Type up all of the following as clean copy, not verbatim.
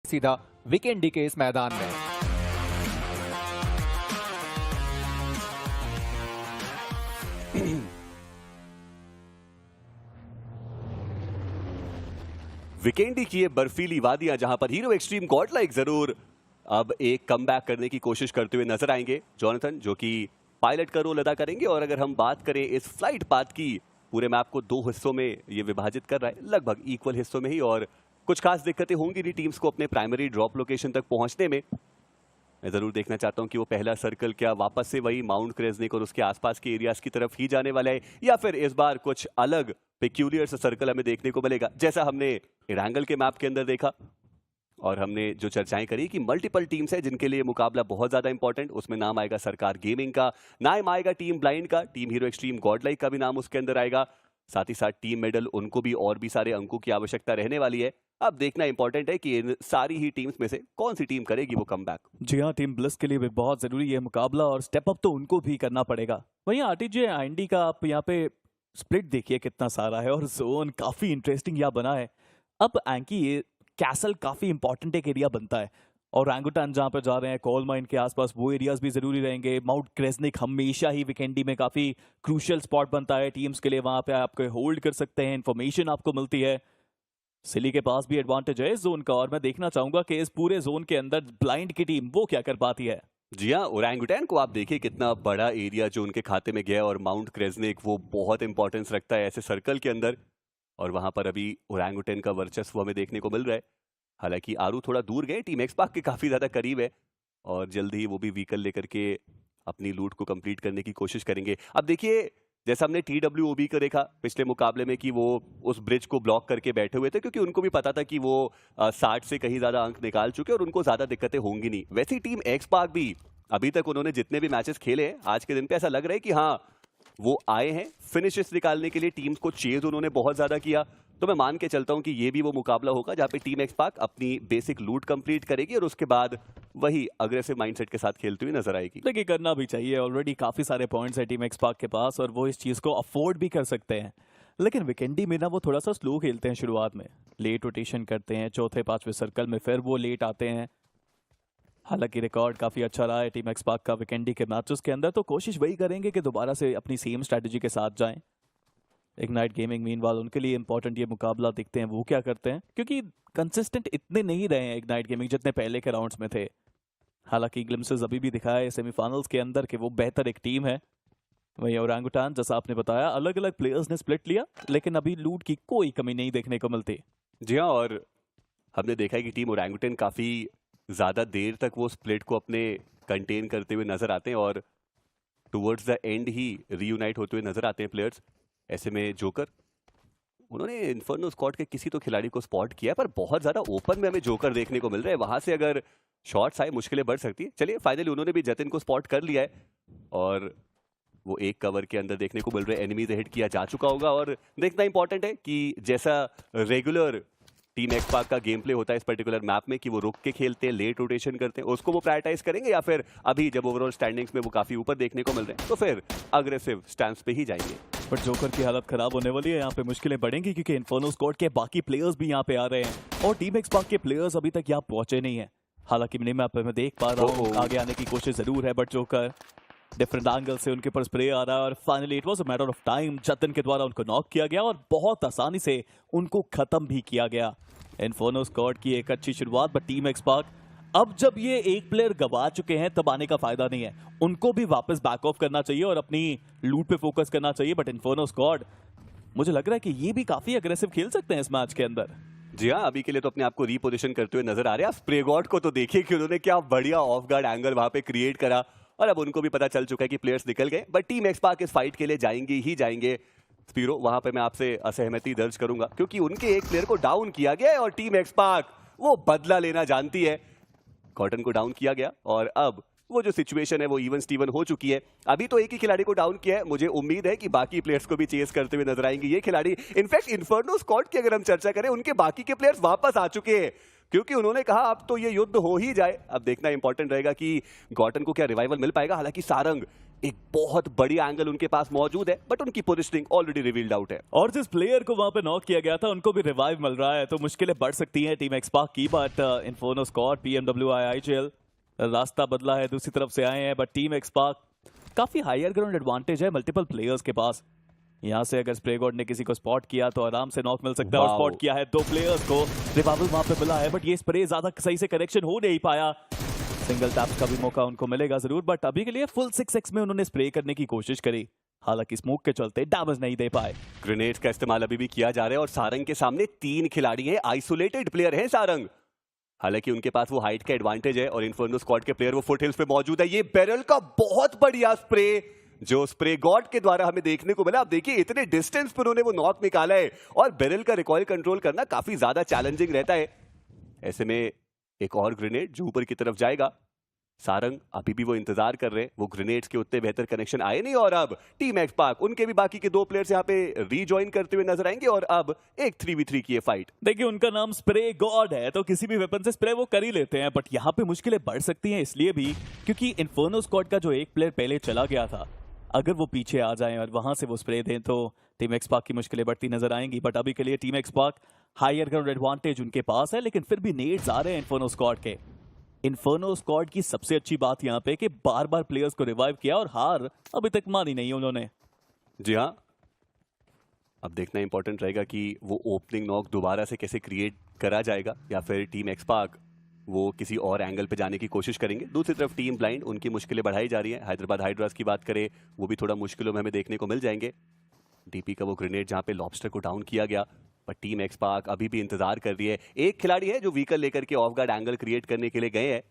सीधा वीकेंडी के इस मैदान में। वीकेंडी की ये बर्फीली वादियां जहां पर हीरो एक्सट्रीम गॉडलाइक जरूर अब एक कमबैक करने की कोशिश करते हुए नजर आएंगे। जॉनथन जो कि पायलट का रोल अदा करेंगे। और अगर हम बात करें इस फ्लाइट पाथ की, पूरे मैप को 2 हिस्सों में ये विभाजित कर रहा है, लगभग इक्वल हिस्सों में ही। और कुछ खास दिक्कतें होंगी नहीं टीम्स को अपने प्राइमरी ड्रॉप लोकेशन तक पहुंचने में। मैं जरूर देखना चाहता हूं कि वो पहला सर्कल क्या वापस से वही माउंट क्रेजनिक और उसके आसपास के एरियाज की तरफ ही जाने वाला है, या फिर इस बार कुछ अलग पेक्यूलियर सर्कल हमें देखने को मिलेगा, जैसा हमने इरांगल के मैप के अंदर देखा। और हमने जो चर्चाएं करी कि मल्टीपल टीम्स है जिनके लिए मुकाबला बहुत ज्यादा इंपॉर्टेंट, उसमें नाम आएगा सरकार गेमिंग का, नाम आएगा टीम ब्लाइंड का, टीम हीरो एक्सट्रीम गॉडलाइक का भी नाम उसके अंदर आएगा। साथ ही साथ टीम मेडल, उनको भी और भी सारे अंकों की आवश्यकता रहने वाली है। अब देखना इंपॉर्टेंट है कि इन सारी ही टीम्स में से कौन सी टीम करेगी वो कमबैक। जी हाँ, टीम ब्लिस के लिए भी बहुत जरूरी है मुकाबला, और स्टेप अप तो उनको भी करना पड़ेगा। वहीं आरटीजे आईएनडी का आप यहाँ पे स्प्लिट देखिए कितना सारा है, और जोन काफी इंटरेस्टिंग यहाँ बना है। अब एंकी ये कैसल काफी इंपॉर्टेंट एक एरिया बनता है, और रैंगुटान जहाँ पे जा रहे हैं कोल माइन के आसपास, वो एरियाज भी जरूरी रहेंगे। माउंट क्रेजनिक हमेशा ही वीकेंडी में काफी क्रूशियल स्पॉट बनता है टीम्स के लिए, वहां पे आपको होल्ड कर सकते हैं, इन्फॉर्मेशन आपको मिलती है। सिली के पास भी एडवांटेज है इस जोन का, और मैं देखना चाहूंगा कि इस पूरे जोन के अंदर ब्लाइंड की टीम वो क्या कर पाती है। जी हाँ, ओरंगुटैन को आप देखिए कितना बड़ा एरिया जो उनके खाते में गया, और माउंट क्रेजनिक वो बहुत इंपॉर्टेंस रखता है ऐसे सर्कल के अंदर, और वहां पर अभी ओरंगुटैन का वर्चस्व हमें देखने को मिल रहा है। हालांकि आरू थोड़ा दूर गए, टीम एक्स पार्क के काफी ज्यादा करीब है, और जल्द ही वो भी व्हीकल लेकर के अपनी लूट को कंप्लीट करने की कोशिश करेंगे। अब देखिए, जैसा हमने TWOB को देखा पिछले मुकाबले में कि वो उस ब्रिज को ब्लॉक करके बैठे हुए थे, क्योंकि उनको भी पता था कि वो 60 से कहीं ज्यादा अंक निकाल चुके और उनको ज्यादा दिक्कतें होंगी नहीं। वैसे ही टीम एक्स पार्क भी अभी तक उन्होंने जितने भी मैचेस खेले हैं, आज के दिन पे ऐसा लग रहा है कि हाँ वो आए हैं फिनिशेस निकालने के लिए, टीम्स को चेज उन्होंने बहुत ज्यादा किया। तो मैं मान के चलता हूं कि ये भी वो मुकाबला होगा जहां पे टीम एक्स पार्क अपनी बेसिक लूट कंप्लीट करेगी और उसके बाद वही अग्रेसिव माइंडसेट के साथ खेलती हुई नजर आएगी। देखिए करना भी चाहिए, ऑलरेडी काफी सारे पॉइंट्स है टीम एक्स पार्क के पास, और वो इस चीज को अफोर्ड भी कर सकते हैं। लेकिन वीकेंडी में ना वो थोड़ा सा स्लो खेलते हैं शुरुआत में, लेट रोटेशन करते हैं, चौथे पांचवें सर्कल में फिर वो लेट आते हैं। हालांकि रिकॉर्ड काफी अच्छा रहा है टीम एक्स पार्क का वीकेंडी के मैचेस के अंदर, तो कोशिश वही करेंगे कि दोबारा से अपनी सेम स्ट्रेटजी के साथ जाएं। इग्नाइट गेमिंग मीनवाल उनके लिए इंपॉर्टेंट ये मुकाबला, देखते हैं वो क्या करते हैं, क्योंकि कंसिस्टेंट इतने नहीं रहे हैं इग्नाइट गेमिंग जितने पहले के राउंड्स में थे। हालांकि ग्लिम्सेस अभी भी दिखाया है सेमीफाइनल्स के अंदर कि वो बेहतर एक टीम है। वहीं ओरंगुटान जैसा आपने बताया, अलग अलग प्लेयर्स ने स्प्लिट लिया, लेकिन अभी लूट की कोई कमी नहीं देखने को मिलती। जी हाँ, और हमने देखा है कि टीम ओरंगुटैन काफी ज्यादा देर तक वो स्प्लिट को अपने कंटेन करते हुए नजर आते हैं, और towards the and he reunite होते हुए नजर आते हैं प्लेयर्स। ऐसे में जोकर, उन्होंने इन्फर्नो स्क्वाड के किसी तो खिलाड़ी को स्पॉट किया है, पर बहुत ज्यादा ओपन में हमें जोकर देखने को मिल रहा है। वहां से अगर शॉट्स आए मुश्किलें बढ़ सकती है। चलिए फाइनली उन्होंने भी जतिन को स्पॉट कर लिया है, और वो एक कवर के अंदर देखने को मिल रहा है। एनिमीज हिट किया जा चुका होगा, और देखना इंपॉर्टेंट है कि जैसा रेगुलर टीम एक्स पार्क का गेम प्ले होता है इस पर्टिकुलर मैप में कि वो रुक के खेलते हैं, लेट रोटेशन करते हैं, उसको वो प्रायोरिटाइज करेंगे, या फिर अभी जब ओवरऑल स्टैंडिंग्स में वो काफी ऊपर देखने को मिल रहे हैं तो फिर अग्रेसिव स्टैंस पे ही जाएंगे। बट जोकर की हालत खराब होने वाली है, यहाँ पे मुश्किलें बढ़ेंगी, क्योंकि इन्फर्नो स्क्वाड के बाकी प्लेयर्स भी यहाँ पे आ रहे हैं, और टीम एक्स पार्क के प्लेयर्स अभी तक यहाँ पहुंचे नहीं है। हालांकि मिनी मैप पे मैं देख पा रहा हूँ आगे आने की कोशिश जरूर है, बट जोकर डिफरेंट एंगल से उनके ऊपर स्प्रे आ रहा है, और finally it was a matter of time, Jatin के द्वारा उनको नॉक किया गया और बहुत आसानी से उनको खत्म भी किया गया। इन्फर्नो स्क्वाड की एक अच्छी शुरुआत, बट टीम एक्स पार्क अब जब ये एक प्लेयर गवा चुके हैं तब आने का फायदा नहीं है, उनको भी वापस बैक ऑफ करना चाहिए और अपनी लूट पे फोकस करना चाहिए। बट इन्फर्नो स्क्वाड मुझे लग रहा है कि ये भी काफी अग्रेसिव खेल सकते हैं इस मैच के अंदर। जी हाँ, अभी के लिए तो अपने आप को रीपोजिशन करते हुए नजर आ रहे हैं। स्प्रे गॉड को तो देखिए कि उन्होंने क्या बढ़िया ऑफ गार्ड एंगल वहां पे क्रिएट करा, और अब उनको भी पता चल चुका है कि प्लेयर्स निकल गए, बट टीम एक्स पार्क इस फाइट के लिए जाएंगे ही जाएंगे। स्पीरो, वहां पे मैं आपसे असहमति दर्ज करूंगा, क्योंकि उनके एक प्लेयर को डाउन किया गया है और टीम एक्स पार्क वो बदला लेना जानती है। कॉटन को डाउन किया गया, और अब वो जो सिचुएशन है वो इवन स्टीवन हो चुकी है। अभी तो एक ही खिलाड़ी को डाउन किया है, मुझे उम्मीद है कि बाकी प्लेयर्स को भी चेस करते हुए नजर आएंगे ये खिलाड़ी। इनफैक्ट इन्फर्नो स्क्वाड की अगर हम चर्चा करें, उनके बाकी के प्लेयर्स वापस आ चुके हैं, क्योंकि उन्होंने कहा अब तो ये युद्ध हो ही जाए। अब देखना इंपॉर्टेंट रहेगा कि गॉटन को क्या रिवाइवल मिल पाएगा। हालांकि सारंग एक बहुत बड़ी एंगल उनके पास मौजूद है, बट उनकी पोजीशनिंग ऑलरेडी रिवील्ड आउट है। और जिस प्लेयर को वहां पे नॉक किया गया था उनको भी रिवाइव मिल रहा है, तो मुश्किलें बढ़ सकती हैं टीम एक्सपार्क की। But inferno squad PMWI IGL रास्ता बदला है, दूसरी तरफ से आए हैं, बट टीम एक्सपार्क काफी हायर ग्राउंड एडवांटेज है मल्टीपल प्लेयर्स के पास। यहाँ से अगर स्प्रे गॉड ने किसी को स्पॉट किया तो आराम से नॉक मिल सकता है, और स्पॉट किया है 2 प्लेयर्स को, रिवाइवल वहां पे मिला है, बट ये स्प्रे ज्यादा सही से कनेक्शन हो नहीं पाया। सिंगल टैप का भी मौका उनको मिलेगा जरूर, बट अभी के लिए फुल 6x में उन्होंने स्प्रे करने की कोशिश करी, हालांकि स्मोक के चलते डैमेज नहीं दे पाए। ग्रेनेड्स का इस्तेमाल अभी भी किया जा रहा है और सारंग के सामने 3 खिलाड़ी हैं, आइसोलेटेड प्लेयर हैं सारंग। हालांकि उनके पास वो हाइट का एडवांटेज है और इन्फर्नो स्क्वाड के प्लेयर वो फुटहिल्स पे मौजूद है। ये बैरल का बहुत बढ़िया स्प्रे जो स्प्रे गॉड के द्वारा हमें देखने को मिला। आप देखिए इतने डिस्टेंस पर उन्होंने वो नॉक निकाला है, और बैरल का रिकॉइल कंट्रोल करना काफी ज्यादा चैलेंजिंग रहता है। ऐसे में एक और ग्रेनेड जो ऊपर की तरफ जाएगा, सारंग अभी भी वो इंतजार कर रहे हैं, वो ग्रेनेड्स के उतने बेहतर कनेक्शन आए नहीं, और अब टीम एक्सपार्क उनके भी बाकी के 2 प्लेयर्स यहाँ पे रीजॉइन करते हुए नजर आएंगे, और अब एक 3v3 की ये फाइट। देखिए उनका नाम स्प्रे गॉड है, तो किसी भी वेपन से स्प्रे वो कर ही लेते हैं, बट यहाँ पे मुश्किलें बढ़ सकती हैं इसलिए भी क्योंकि इन्फर्नो स्क्वाड का जो एक प्लेयर पहले चला गया था, अगर वो पीछे आ जाएं और वहां से वो स्प्रे दें तो टीम एक्सपार्क की मुश्किलें बढ़ती नजर आएंगी। बट अभी के लिए टीम एक्सपार्क हायर ग्राउंड एडवांटेज उनके पास है, लेकिन फिर भी नेड्स आ रहे हैं इन्फर्नो स्क्वाड के। इन्फर्नो स्क्वाड की सबसे अच्छी बात यहाँ पे कि बार बार प्लेयर्स को रिवाइव किया और हार अभी तक मानी नहीं है उन्होंने। जी हाँ, अब देखना इंपॉर्टेंट रहेगा कि वो ओपनिंग नॉक दोबारा से कैसे क्रिएट करा जाएगा, या फिर टीम एक्सपार्क वो किसी और एंगल पे जाने की कोशिश करेंगे। दूसरी तरफ टीम ब्लाइंड उनकी मुश्किलें बढ़ाई जा रही हैं। हैदराबाद हाइड्रास की बात करें, वो भी थोड़ा मुश्किलों में हमें देखने को मिल जाएंगे। डीपी का वो ग्रेनेड जहां पे लॉबस्टर को डाउन किया गया, पर टीम एक्सपार्क अभी भी इंतजार कर रही है। एक खिलाड़ी है जो व्हीकल लेकर के ऑफ गार्ड एंगल क्रिएट करने के लिए गए हैं।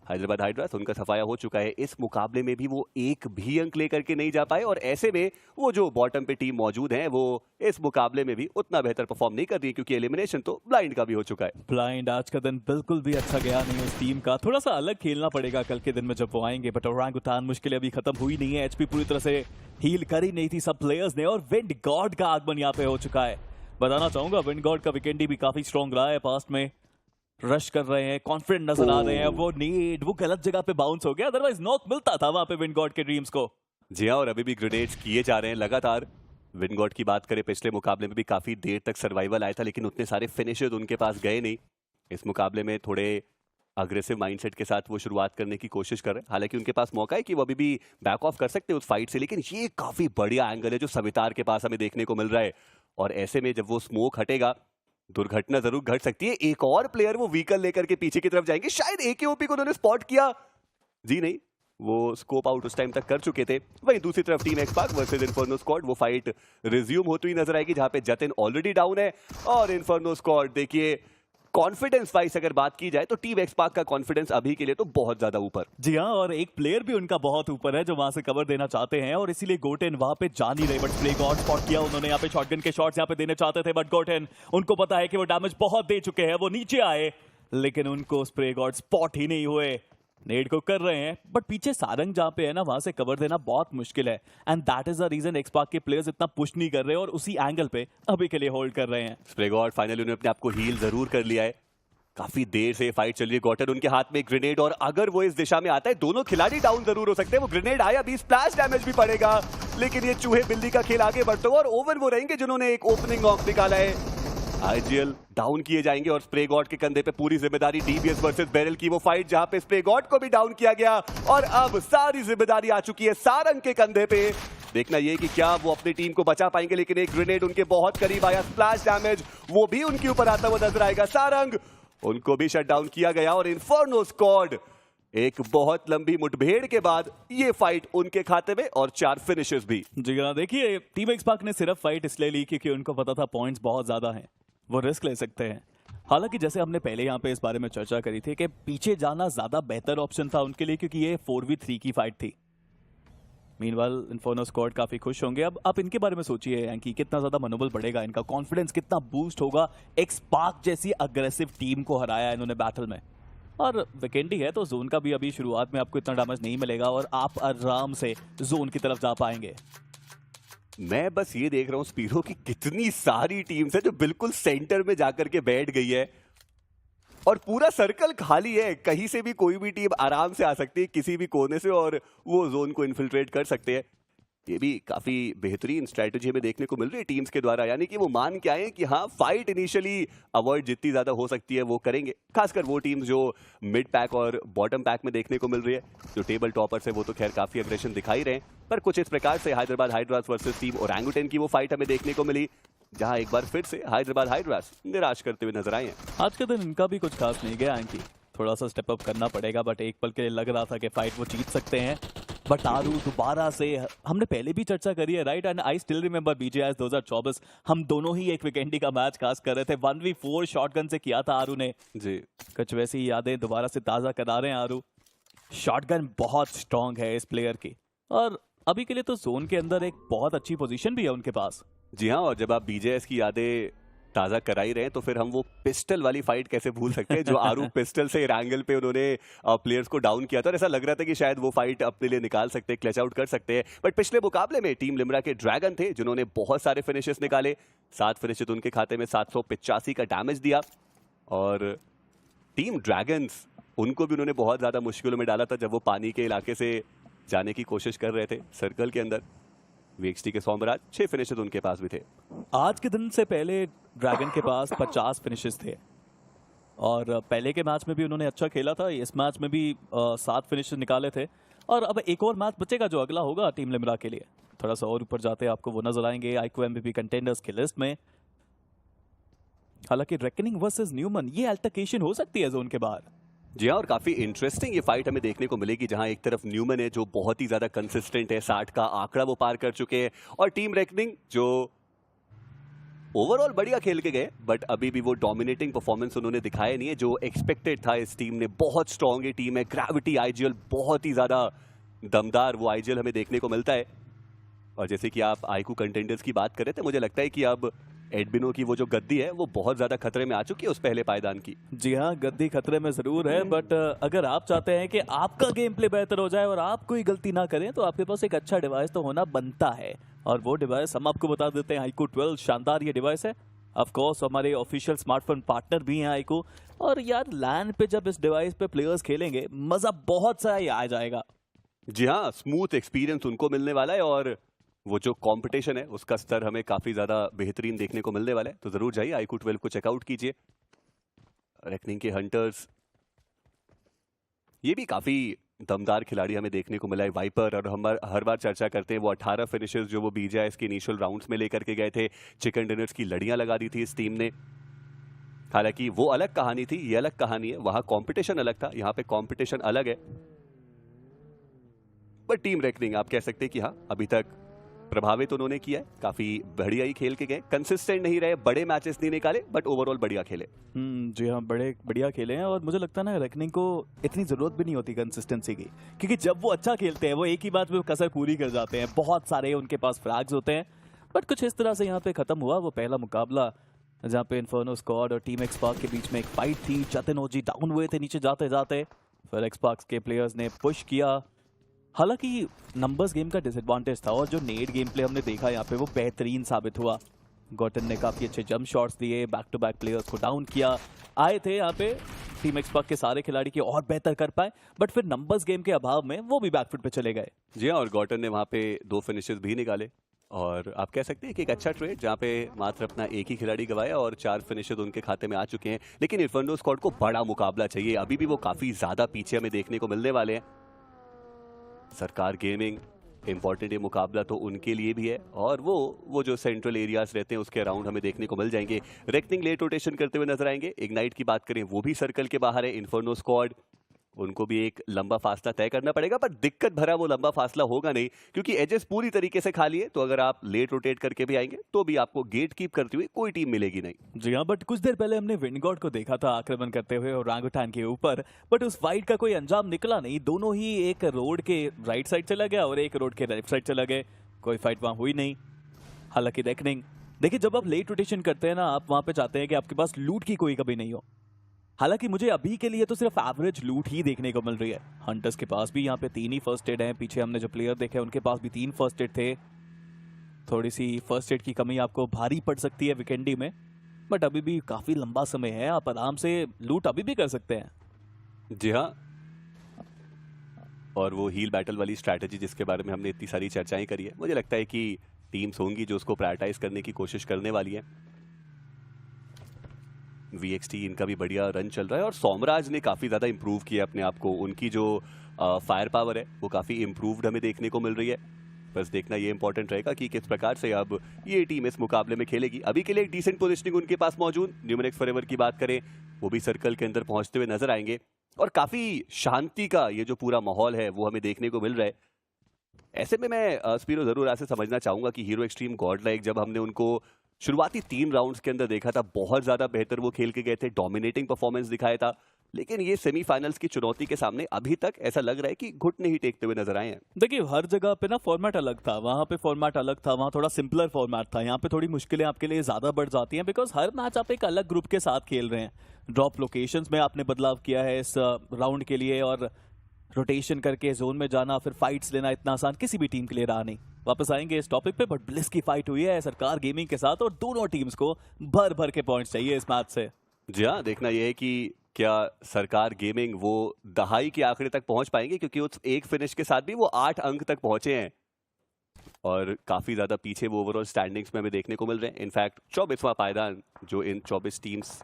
हैदराबाद हाइड्रास उनका सफाया हो चुका है। इस मुकाबले में भी वो एक भी अंक लेकर के नहीं जा पाए, और ऐसे में वो जो बॉटम पे टीम मौजूद है वो इस मुकाबले में भी उतना बेहतर परफॉर्म नहीं कर रही है, क्योंकि एलिमिनेशन तो ब्लाइंड का भी हो चुका है। ब्लाइंड आज का दिन बिल्कुल भी अच्छा गया नहीं उस टीम का, थोड़ा सा अलग खेलना पड़ेगा कल के दिन में जब वो आएंगे। बट ओरांगुटान मुश्किलें अभी खत्म हुई नहीं है, एचपी पूरी तरह से हील कर ही नहीं थी सब प्लेयर्स ने, और विंड गॉड का आगमन यहाँ पे हो चुका है। बताना चाहूंगा विंड गॉड का वीकेंडी भी काफी स्ट्रॉन्ग रहा है, पास्ट में रश कर रहे हैं, कॉन्फिडेंट नजर आ रहे हैं। वो नीड वो गलत जगह पे बाउंस हो गया, अदरवाइज नॉक मिलता था वहां पे विंड गॉड के ड्रीम्स को। जी हाँ, और अभी भी ग्रेनेड्स किए जा रहे हैं लगातार। विंड गॉड की बात करें, पिछले मुकाबले में भी काफी देर तक सर्वाइवल आया था, लेकिन उतने सारे फिनिशर्स उनके पास गए नहीं। इस मुकाबले में थोड़े अग्रेसिव माइंडसेट के साथ वो शुरुआत करने की कोशिश कर रहे हैं। हालांकि उनके पास मौका है कि वो अभी भी बैक ऑफ कर सकते हैं उस फाइट से, लेकिन ये काफी बढ़िया एंगल है जो सवितार के पास हमें देखने को मिल रहा है, और ऐसे में जब वो स्मोक हटेगा दुर्घटना जरूर घट सकती है। एक और प्लेयर वो व्हीकल लेकर के पीछे की तरफ जाएंगे, शायद AKOP को उन्होंने स्पॉट किया, जी नहीं, वो स्कोप आउट उस टाइम तक कर चुके थे। वहीं दूसरी तरफ टीम एक्सपार्क वर्सेस इन्फर्नो स्क्वाड, वो फाइट रिज्यूम होती हुई नजर आएगी, जहां पे जतिन ऑलरेडी डाउन है, और इन्फर्नो स्क्वाड देखिए कॉन्फिडेंस वाइज अगर बात की जाए तो टीम एक्सपार्क का कॉन्फिडेंस अभी के लिए तो बहुत ज्यादा ऊपर। जी हाँ, और एक प्लेयर भी उनका बहुत ऊपर है जो वहां से कवर देना चाहते हैं, और इसीलिए गोटेन वहां पे जा नहीं रहे। बट स्प्रे गॉड स्पॉट किया उन्होंने, यहाँ पे शॉटगन के शॉट्स यहाँ पे देने चाहते थे, बट गोटेन उनको पता है कि वो डैमेज बहुत दे चुके हैं, वो नीचे आए, लेकिन उनको स्प्रे गॉड स्पॉट ही नहीं हुए। नेड को कर रहे हैं, बट पीछे सारंग जहां पे है ना, वहां से कवर देना बहुत मुश्किल है, and that is the reason एक्सपार्क के प्लेयर्स इतना पुश नहीं कर रहे और उसी एंगल पे अभी के लिए होल्ड कर रहे हैं। स्प्रे गॉड फाइनली उन्होंने अपने आप को हील जरूर कर लिया है। काफी देर से फाइट चल रही है, गॉटन उनके हाथ में एक ग्रेनेड, और अगर वो इस दिशा में आता है दोनों खिलाड़ी डाउन जरूर हो सकते हैं। वो ग्रेनेड आया भी, स्प्लैश डैमेज भी पड़ेगा, लेकिन ये चूहे बिल्ली का खेल आगे बढ़ता हुआ, और ओवर वो रहेंगे जिन्होंने एक ओपनिंग नॉक निकाला है। IGL डाउन किए जाएंगे, और स्प्रे गॉड के कंधे पे पूरी जिम्मेदारी DBS वर्सेस बैरल की वो फाइट, जहां पे स्प्रे गॉड को भी डाउन किया गया, और अब सारी जिम्मेदारी आ चुकी है सारंग के कंधे पे। देखना ये कि क्या वो अपनी टीम को बचा पाएंगे, लेकिन एक ग्रेनेड उनके बहुत करीब आया, स्प्लैश डैमेज वो भी उनके ऊपर आता हुआ नजर आएगा। सारंग उनको भी शट डाउन किया गया, और इन्फर्नो स्क्वाड एक बहुत लंबी मुठभेड़ के बाद ये फाइट उनके खाते में, और 4 फिनिशेस भी। जी हाँ, देखिए टीम एक्सपार्क ने सिर्फ फाइट इसलिए ली क्योंकि उनको पता था पॉइंट्स बहुत ज्यादा हैं, वो रिस्क ले सकते हैं। हालांकि जैसे हमने पहले यहाँ पे इस बारे में चर्चा करी थी कि पीछे जाना ज्यादा बेहतर ऑप्शन था उनके लिए, क्योंकि ये 4v3 की फाइट थी। मीनवाइल इन्फर्नो स्क्वाड काफी खुश होंगे। अब आप इनके बारे में सोचिए कि कितना ज्यादा मनोबल बढ़ेगा इनका, कॉन्फिडेंस कितना बूस्ट होगा। एक्सपार्क जैसी अग्रेसिव टीम को हराया इन्होंने बैटल में, और वीकेंडी है तो जोन का भी अभी शुरुआत में आपको इतना डैमेज नहीं मिलेगा, और आप आराम से जोन की तरफ जा पाएंगे। मैं बस ये देख रहा हूं स्पीरो की कितनी सारी टीम्स है जो बिल्कुल सेंटर में जाकर के बैठ गई है। और पूरा सर्कल खाली है, कहीं से भी कोई भी टीम आराम से आ सकती है किसी भी कोने से और वो जोन को इन्फिल्ट्रेट कर सकते हैं। ये भी काफी बेहतरीन स्ट्रेटजी हमें देखने को मिल रही है टीम्स के द्वारा, यानी कि वो मान के आए कि हाँ फाइट इनिशियली अवॉइड जितनी ज्यादा हो सकती है वो करेंगे, खासकर वो टीम्स जो मिड पैक और बॉटम पैक में देखने को मिल रही है। जो टेबल टॉपर्स है वो तो खैर काफी अग्रेशन दिखाई रहे हैं, पर कुछ इस प्रकार से हैदराबाद हाइड्रास वर्सेस टीम ओरंगुटन की वो फाइट हमें देखने को मिली, जहां एक बार फिर से हैदराबाद हाइड्रास निराश करते हुए नजर आए हैं। आज के दिन इनका भी कुछ खास नहीं गया इनकी, थोड़ा सा स्टेप अप करना पड़ेगा, बट एक पल के लिए लग रहा था कि फाइट वो जीत सकते हैं। बट आरू दोबारा से, हमने पहले भी चर्चा करी है right, and I still remember BGIS 2024, हम दोनों ही एक वीकेंडी का मैच खास कर रहे थे, 1v4 शॉटगन से किया था आरू ने जी। कुछ वैसी यादें दोबारा से ताजा करा रहे हैं आरू। शॉटगन बहुत स्ट्रांग है इस प्लेयर की, और अभी के लिए तो जोन के अंदर एक बहुत अच्छी पोजीशन भी है उनके पास। जी हाँ, और जब आप BJS की यादें ताज़ा करा ही रहे हैं तो फिर हम वो पिस्टल वाली फाइट कैसे भूल सकते हैं, जो आरू पिस्टल से रैंगल पे उन्होंने प्लेयर्स को डाउन किया था, और ऐसा लग रहा था कि शायद वो फाइट अपने लिए निकाल सकते हैं, क्लच आउट कर सकते हैं। बट पिछले मुकाबले में टीम लिम्रा के ड्रैगन थे जिन्होंने बहुत सारे फिनिशेस निकाले, 7 फिनिशेस उनके खाते में 785 का डैमेज दिया, और टीम ड्रैगन्स उनको भी उन्होंने बहुत ज़्यादा मुश्किलों में डाला था जब वो पानी के इलाके से जाने की कोशिश कर रहे थे सर्कल के अंदर। VXT के सौम्यराज 6 फिनिशेस उनके पास भी थे। आज के दिन से पहले ड्रैगन के पास 50 फिनिशेस थे, और पहले के मैच में भी उन्होंने अच्छा खेला था, इस मैच में भी 7 फिनिशेस निकाले थे, और अब एक और मैच बचेगा जो अगला होगा टीम लिम्रा के लिए। थोड़ा सा और ऊपर जाते आपको वो नजर आएंगे आईक्यू MVP कंटेंडर्स की लिस्ट में। हालांकि रेकनिंग वर्सेस न्यूमन, ये अल्टरकेशन हो सकती है जोन के बाहर। जी हाँ, और काफी इंटरेस्टिंग ये फाइट हमें देखने को मिलेगी, जहां एक तरफ न्यूमन है जो बहुत ही ज्यादा कंसिस्टेंट है, 60 का आंकड़ा वो पार कर चुके हैं, और टीम रेकनिंग जो ओवरऑल बढ़िया खेल के गए, बट अभी भी वो डोमिनेटिंग परफॉर्मेंस उन्होंने दिखाया नहीं है जो एक्सपेक्टेड था इस टीम ने। बहुत स्ट्रॉन्ग ये टीम है, ग्रेविटी IGL बहुत ही ज्यादा दमदार वो IGL हमें देखने को मिलता है। और जैसे कि आप आईक्यू कंटेंडर्स की बात कर रहे थे, मुझे लगता है कि अब एडबिनो की वो जो गद्दी है वो बहुत ज्यादा खतरे में आ चुकी है उस पहले पायदान की। जी हाँ, गद्दी खतरे में जरूर है, बट अगर आप चाहते हैं कि आपका गेम प्ले बेहतर हो जाए और आप कोई गलती ना करें, तो आपके पास एक अच्छा डिवाइस तो होना बनता है, और वो डिवाइस हम आपको बता देते हैं आईक्यू 12 शानदार ये डिवाइस है। ऑफ कोर्स हमारे ऑफिशियल स्मार्टफोन पार्टनर भी हैं आईक्यू, और यार लैन पे जब इस डिवाइस पे प्लेयर्स खेलेंगे मजा बहुत सा ही आ जाएगा। जी हाँ, स्मूथ एक्सपीरियंस उनको मिलने वाला है, और वो जो कंपटीशन है उसका स्तर हमें काफी ज्यादा बेहतरीन देखने को मिलने वाला है। तो जरूर जाइए आईक्यू 12 को चेकआउट कीजिए। रेकनिंग के हंटर्स, ये भी काफी दमदार खिलाड़ी हमें देखने को मिला है, वाइपर, और हम हर बार चर्चा करते हैं वो 18 फिनिशेस जो वो BGIS के इनिशियल राउंड्स में लेकर के गए थे, चिकन डिनर्स की लड़ियां लगा दी थी इस टीम ने। हालांकि वो अलग कहानी थी, ये अलग कहानी है, वहां कंपटीशन अलग था, यहाँ पे कंपटीशन अलग है। बट टीम रेकनिंग आप कह सकते हैं कि हाँ अभी तक प्रभावित उन्होंने किया है, काफी बढ़िया ही खेल के गए, कंसिस्टेंट नहीं रहे, बड़े मैचेस नहीं निकाले, बट ओवरऑल बढ़िया खेले। जी हाँ, बड़े बढ़िया खेले हैं, और मुझे लगता है ना रेकनिंग को इतनी जरूरत भी नहीं होती कंसिस्टेंसी की, क्योंकि जब वो अच्छा खेलते हैं वो एक ही बात में कसर पूरी कर जाते हैं, बहुत सारे उनके पास फ्रैग्स होते हैं। बट कुछ इस तरह से यहाँ पे खत्म हुआ वो पहला मुकाबला, जहाँ पे इन्फर्नो स्क्वाड और टीम एक्सपार्क के बीच में एक फाइट थी। जतिन ओजी डाउन हुए थे नीचे जाते जाते, फिर एक्सपार्क्स के प्लेयर्स ने पुश किया। हालांकि नंबर्स गेम का डिसएडवांटेज था, और जो नेट गेम प्ले हमने देखा यहाँ पे वो बेहतरीन साबित हुआ। गॉटन ने काफी अच्छे जंप शॉट्स दिए, बैक टू बैक प्लेयर्स को डाउन किया। आए थे यहाँ पे टीम एक्सपर्ट के सारे खिलाड़ी की और बेहतर कर पाए, बट फिर नंबर्स गेम के अभाव में वो भी बैकफुट पे चले गए। जी हाँ, और गॉटन ने वहाँ पे 2 फिनिशेस भी निकाले, और आप कह सकते हैं कि एक अच्छा ट्रेड जहाँ पे मात्र अपना एक ही खिलाड़ी गवाया और 4 फिनिशेस उनके खाते में आ चुके हैं। लेकिन इन्फर्नो स्क्वाड को बड़ा मुकाबला चाहिए, अभी भी वो काफी ज्यादा पीछे हमें देखने को मिलने वाले हैं। सरकार गेमिंग, इंपॉर्टेंट ये मुकाबला तो उनके लिए भी है, और वो जो सेंट्रल एरियाज रहते हैं उसके अराउंड हमें देखने को मिल जाएंगे। रेकनिंग लेट रोटेशन करते हुए नजर आएंगे। इग्नाइट की बात करें वो भी सर्कल के बाहर है। इन्फर्नो स्क्वाड, उनको भी एक लंबा फासला तय करना पड़ेगा, पर दिक्कत भरा वो लंबा फासला होगा नहीं, क्योंकि एजेस पूरी तरीके से खाली है। तो अगर आप लेट रोटेट करके भी आएंगे तो भी आपको गेट कीप करती हुई कोई टीम मिलेगी नहीं। जी हाँ, बट कुछ देर पहले हमने विंडगॉड को देखा था आक्रमण करते हुए ओरंगुटान के ऊपर, बट उस फाइट का कोई अंजाम निकला नहीं। दोनों ही एक रोड के राइट साइड चला गया और एक रोड के लेफ्ट साइड चला गए, कोई फाइट वहां हुई नहीं। हालांकि रेकनिंग, देखिए जब आप लेट रोटेशन करते हैं ना, आप वहां पे चाहते हैं कि आपके पास लूट की कोई कमी नहीं हो। हालांकि मुझे अभी के लिए तो सिर्फ एवरेज लूट ही देखने को मिल रही है। हंटर्स के पास भी यहाँ पे 3 ही फर्स्ट एड हैं, पीछे हमने जो प्लेयर देखे उनके पास भी 3 फर्स्ट एड थे। थोड़ी सी फर्स्ट एड की कमी आपको भारी पड़ सकती है वीकेंडी में। बट अभी भी काफी लंबा समय है, आप आराम से लूट अभी भी कर सकते हैं। जी हाँ, और वो हील बैटल वाली स्ट्रैटेजी जिसके बारे में हमने इतनी सारी चर्चाएं करी है, मुझे लगता है कि टीम्स होंगी जो उसको प्रायोरिटाइज करने की कोशिश करने वाली है। VXT इनका भी बढ़िया रन चल रहा है और सोमराज ने काफी ज्यादा इंप्रूव किया अपने आप को। उनकी जो फायर पावर है वो काफी इंप्रूव्ड हमें देखने को मिल रही है। बस देखना ये इंपॉर्टेंट रहेगा कि किस प्रकार से अब ये टीम इस मुकाबले में खेलेगी। अभी के लिए एक डिसेंट पोजीशनिंग उनके पास मौजूद। न्यूमरिक्स फॉरएवर की बात करें, वो भी सर्कल के अंदर पहुंचते हुए नजर आएंगे और काफी शांति का ये जो पूरा माहौल है वो हमें देखने को मिल रहा है। ऐसे में मैं स्पीरो जरूर आपसे समझना चाहूंगा कि हीरो एक्सट्रीम गॉडलाइक जब हमने उनको शुरुआती 3 राउंड्स के अंदर देखा था, बहुत ज्यादा बेहतर वो खेल के गए थे, डोमिनेटिंग परफॉर्मेंस दिखाया था, लेकिन ये सेमीफाइनल्स की चुनौती के सामने अभी तक ऐसा लग रहा है कि घुटने ही टेकते हुए नजर आए हैं। देखिए हर जगह पे ना फॉर्मेट अलग था, वहां पे फॉर्मेट अलग था, वहां थोड़ा सिंपलर फॉर्मेट था, यहाँ पे थोड़ी मुश्किलें आपके लिए ज्यादा बढ़ जाती हैं बिकॉज हर मैच आप एक अलग ग्रुप के साथ खेल रहे हैं। ड्रॉप लोकेशंस में आपने बदलाव किया है इस राउंड के लिए, और रोटेशन करके जोन में जाना फिर फाइट्स लेना इतना आसान किसी भी टीम के लिए रहा नहीं। वापस आएंगे इस टॉपिक पे, बट ब्लिस की फाइट हुई है सरकार गेमिंग के साथ और दोनों टीम्स को भर भर के पॉइंट्स चाहिए इस मैच से। जी हाँ, देखना यह है कि क्या सरकार गेमिंग वो दहाई के आंकड़े तक पहुंच पाएंगे, क्योंकि उस एक फिनिश के साथ भी वो 8 अंक तक पहुंचे हैं और काफी ज्यादा पीछे वो ओवरऑल स्टैंडिंग्स में हमें देखने को मिल रहे हैं। इनफैक्ट 24वां पायदान जो इन 24 टीम्स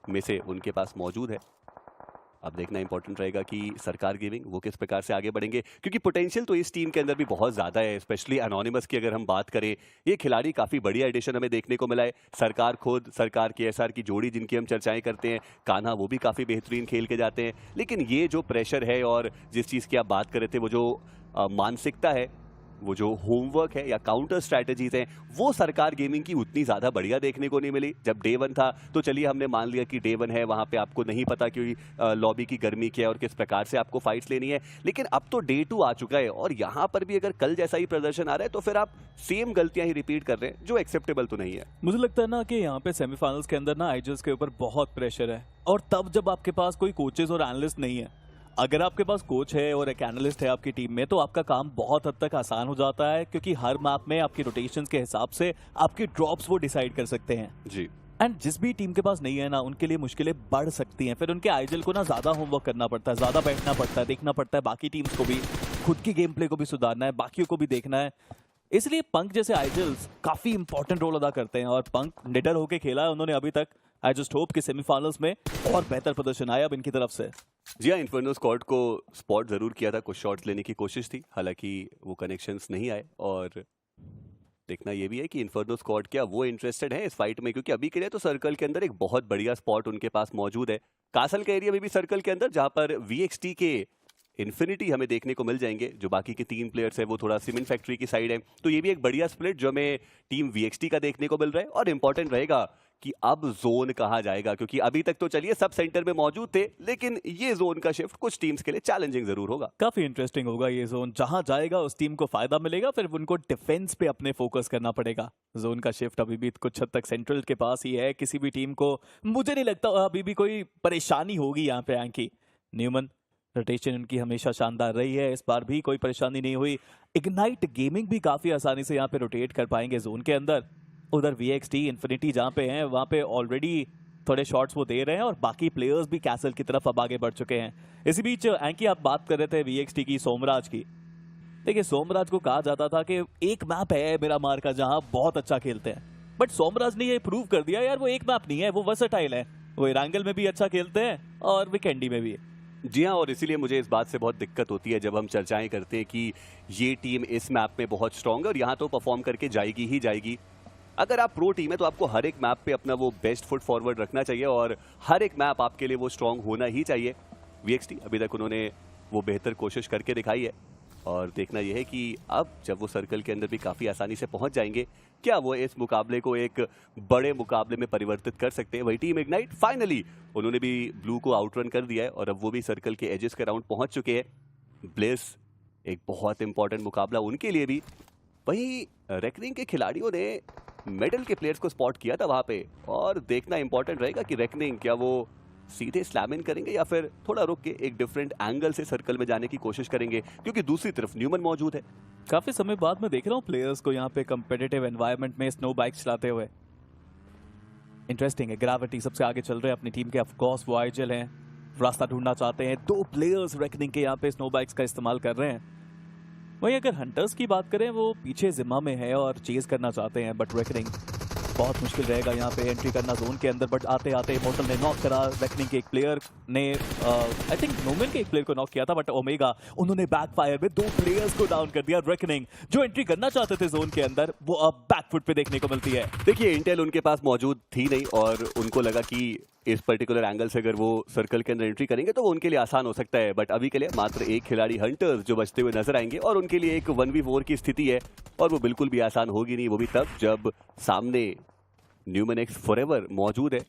में से उनके पास मौजूद है। अब देखना इंपॉर्टेंट रहेगा कि सरकार गेमिंग वो किस प्रकार से आगे बढ़ेंगे, क्योंकि पोटेंशियल तो इस टीम के अंदर भी बहुत ज्यादा है। स्पेशली एनोनिमस की अगर हम बात करें, ये खिलाड़ी काफी बढ़िया एडिशन हमें देखने को मिला है। सरकार खुद, सरकार KSR की जोड़ी जिनकी हम चर्चाएं करते हैं, कान्हा वो भी काफी बेहतरीन खेल के जाते हैं, लेकिन ये जो प्रेशर है और जिस चीज की आप बात कर रहे थे, वो जो मानसिकता है, वो जो होमवर्क है या काउंटर स्ट्रैटेजीज हैं, वो सरकार गेमिंग की उतनी ज्यादा बढ़िया देखने को नहीं मिली। जब डे 1 था तो चलिए हमने मान लिया कि डे 1 है, वहां पे आपको नहीं पता कि लॉबी की गर्मी क्या है और किस प्रकार से आपको फाइट्स लेनी है, लेकिन अब तो डे 2 आ चुका है और यहां पर भी अगर कल जैसा ही प्रदर्शन आ रहा है तो फिर आप सेम गलतियां ही रिपीट कर रहे हैं, जो एक्सेप्टेबल तो नहीं है। मुझे लगता है ना कि यहाँ पे सेमीफाइनल्स के अंदर ना आइजल्स के ऊपर बहुत प्रेशर है, और तब जब आपके पास कोई कोचेस और एनालिस्ट नहीं है। अगर आपके पास कोच है और एक एनालिस्ट है आपकी टीम में तो आपका काम बहुत हद तक आसान हो जाता है, क्योंकि हर मैप में आपकी रोटेशंस के हिसाब से आपकी ड्रॉप्स वो डिसाइड कर सकते हैं। जी, एंड जिस भी टीम के पास नहीं है ना, उनके लिए मुश्किलें बढ़ सकती हैं। फिर उनके आइजल को ना ज्यादा होमवर्क करना पड़ता है, ज्यादा बैठना पड़ता है, देखना पड़ता है बाकी टीम्स को भी, खुद की गेम प्ले को भी सुधारना है, बाकियों को भी देखना है। इसलिए पंक जैसे आइजल्स काफी इंपॉर्टेंट रोल अदा करते हैं और पंक निडर होकर खेला है उन्होंने अभी तक। आई जस्ट होप कि सेमीफाइनल्स में और बेहतर प्रदर्शन आया अब इनकी तरफ से। जी हाँ, इन्फर्नो स्क्वाड को स्पॉट जरूर किया था, कुछ शॉट्स लेने की कोशिश थी, हालांकि वो कनेक्शंस नहीं आए। और देखना ये भी है कि इन्फर्नो स्क्वाड क्या वो इंटरेस्टेड है इस फाइट में, क्योंकि अभी के लिए तो सर्कल के अंदर एक बहुत बढ़िया स्पॉट उनके पास मौजूद है। कासल का एरिया में भी सर्कल के अंदर, जहां पर VXT के इन्फिनिटी हमें देखने को मिल जाएंगे। जो बाकी के 3 प्लेयर्स है वो थोड़ा सीमेंट फैक्ट्री की साइड है, तो ये भी एक बढ़िया स्प्लिट जो हमें टीम VXT का देखने को मिल रहा है। और इंपॉर्टेंट रहेगा कि अब जोन कहाँ जाएगा, क्योंकि अभी तक तो चलिए सब सेंटर में मौजूद थे, लेकिन ये जोन का शिफ्ट कुछ टीम्स के लिए चैलेंजिंग जरूर होगा। काफी इंटरेस्टिंग होगा ये जोन, जहां जाएगा उस टीम को फायदा मिलेगा, फिर उनको डिफेंस पे अपने फोकस करना पड़ेगा। जोन का शिफ्ट अभी भी कुछ हद तक सेंट्रल के पास ही है, किसी भी टीम को मुझे नहीं लगता अभी भी कोई परेशानी होगी यहाँ पे। एंकी न्यूमन रोटेशन उनकी हमेशा शानदार रही है, इस बार भी कोई परेशानी नहीं हुई। इग्नाइट गेमिंग भी काफी आसानी से यहाँ पे रोटेट कर पाएंगे जोन के अंदर। उधर VXT इन्फिनिटी जहाँ पे हैं वहाँ पे ऑलरेडी थोड़े शॉट्स वो दे रहे हैं और बाकी प्लेयर्स भी कैसल की तरफ अब आगे बढ़ चुके हैं। इसी बीच एंकी आप बात कर रहे थे VXT की, सोमराज की। देखिए सोमराज को कहा जाता था कि एक मैप है मेरा मार का जहाँ बहुत अच्छा खेलते हैं, बट सोमराज ने ये प्रूव कर दिया यार वो एक मैप नहीं है, वो वर्सेटाइल है, वो इरांगल में भी अच्छा खेलते हैं और वीकेंडी में भी। जी हाँ, और इसीलिए मुझे इस बात से बहुत दिक्कत होती है जब हम चर्चाएं करते हैं कि ये टीम इस मैप में बहुत स्ट्रांग है और यहाँ तो परफॉर्म करके जाएगी ही जाएगी। अगर आप प्रो टीम है तो आपको हर एक मैप पे अपना वो बेस्ट फुट फॉरवर्ड रखना चाहिए और हर एक मैप आपके लिए वो स्ट्रांग होना ही चाहिए। VXT अभी तक उन्होंने वो बेहतर कोशिश करके दिखाई है और देखना यह है कि अब जब वो सर्कल के अंदर भी काफ़ी आसानी से पहुंच जाएंगे, क्या वो इस मुकाबले को एक बड़े मुकाबले में परिवर्तित कर सकते हैं। वही टीम इग्नाइट फाइनली उन्होंने भी ब्लू को आउटरन कर दिया है और अब वो भी सर्कल के एजेस के राउंड पहुंच चुके हैं। ब्लिस एक बहुत इंपॉर्टेंट मुकाबला उनके लिए भी। वहीं रेकनिंग के खिलाड़ियों ने मेडल के प्लेयर्स को स्पॉट किया था वहां पे, और देखना इंपॉर्टेंट रहेगा कि रेकनिंग क्या वो सीधे स्लैम इन करेंगे या फिर थोड़ा रुक के एक डिफरेंट एंगल से सर्कल में जाने की कोशिश करेंगे, क्योंकि दूसरी तरफ न्यूमन मौजूद है। काफी समय बाद मैं देख रहा हूँ प्लेयर्स को यहाँ पे कंपेटिटिव एनवायरनमेंट में स्नो बाइक चलाते हुए। इंटरेस्टिंग है। ग्रेविटी सबसे आगे चल रहे हैं अपनी टीम के, ऑफ कोर्स वो आईजेल हैं, रास्ता ढूंढना चाहते हैं। 2 प्लेयर्स रेकनिंग के यहाँ पे स्नो बाइक्स का इस्तेमाल कर रहे हैं। वहीं अगर हंटर्स की बात करें, वो पीछे जिम्मा में है और चेज करना चाहते हैं, बट रेकनिंग बहुत मुश्किल रहेगा यहाँ पे एंट्री करना जोन के अंदर। बट आते आते इमोर्टल ने नॉक करा, रेकनिंग के एक प्लेयर ने आई थिंक नोमेन के एक प्लेयर को नॉक किया था, बट ओमेगा उन्होंने बैकफायर में 2 प्लेयर्स को डाउन कर दिया। रेकनिंग जो एंट्री करना चाहते थे जोन के अंदर, वो अब बैकफुट पे देखने को मिलती है। देखिए इंटेल उनके पास मौजूद थी नहीं और उनको लगा कि इस पर्टिकुलर एंगल से अगर वो सर्कल के अंदर एंट्री करेंगे तो वो उनके लिए आसान हो सकता है। बट अभी के लिए मात्र एक खिलाड़ी हंटर्स जो बचते हुए नजर आएंगे और उनके लिए एक 1v4 की स्थिति है और वो बिल्कुल भी आसान होगी नहीं, वो भी तब जब सामने न्यूमन एक्स फॉरएवर मौजूद है